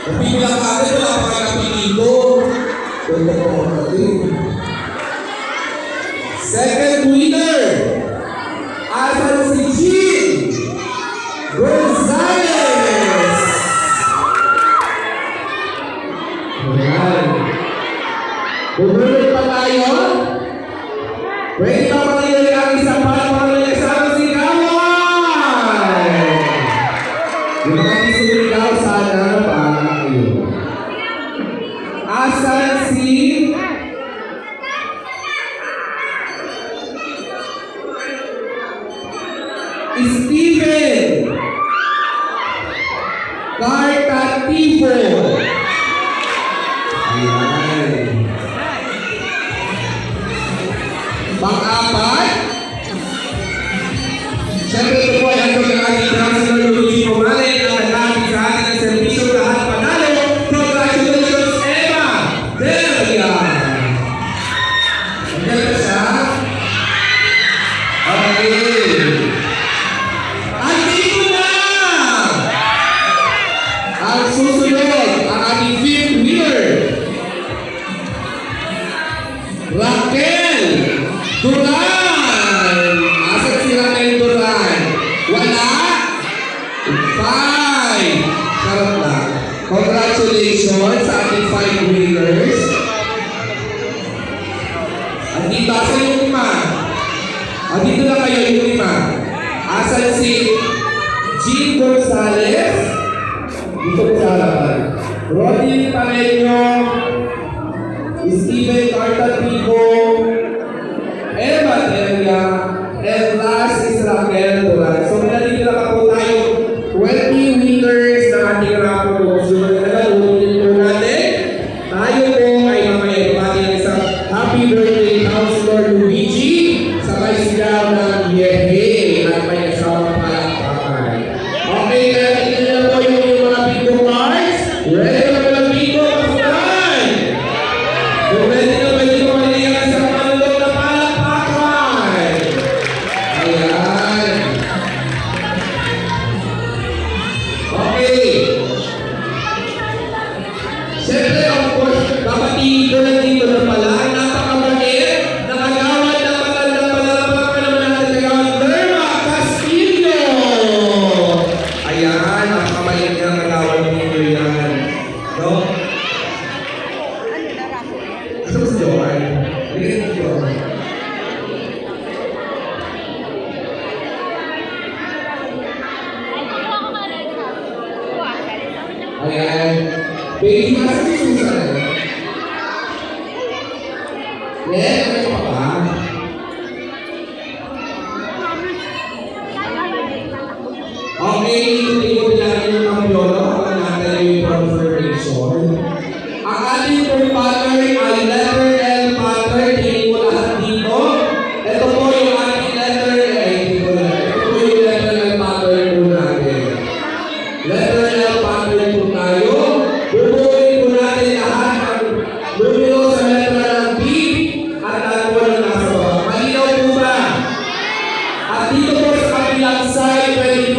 Napilang ka rin, wala pa kayo napili ko. Second winner, asan si Jean Gonzalez. Ayan. Bumulot pa tayo. Pwede pa mangyayari ang isa pa para sa si Kawan. Yung mga isiligaw sana para kayo. Asan si Steven Cartativo. Ayan. Pang-apat, siyempre ito po ay handog ng ating Councilor Luigi Pomalen ang naghahatid sa atin ng serbisyo lahat panalo. Congratulations, Emma Delia! Ang ganda siya. Okay. Andito na! Ang susunod, ang ating fifth winner, Raquel Duran! Asan si Raquel Duran? Wala? 5! Sarap lang. Congratulations sa ating 5 winners. Andito, asan yung 5? Andito na kayo yung 5. Asan si Jean Gonzalez? Dito po sa harapan. Rodin Pareño, Steven Cartativo, Emma Delia, and last is Raquel Duran. So, nandito na po tayo 20 winners ng ating raffle. So, ulitin po natin. Tayo po ay mamaya ibabati ng isang happy birthday, Councilor Luigi, sabay sigaw ng yehe at may kasama palakpakan. Okay, nandito na po yung mga bingo cards. Ready na mga bingo cards? Ready na ba dito maliyan sa panalog na palakpakan? Ayan. Okay. Siyempre, of course, babatiin ko lang dito na pala ang napakabait na kagawad ng matandang palalapakan naman natin kagawad Lerma Castillo. Ayan, napakabait ng kagawad dito yan. No? Asa mo si Joanne? Hindi si Joanne. Ayan. Baby, asa si Susan? Yes?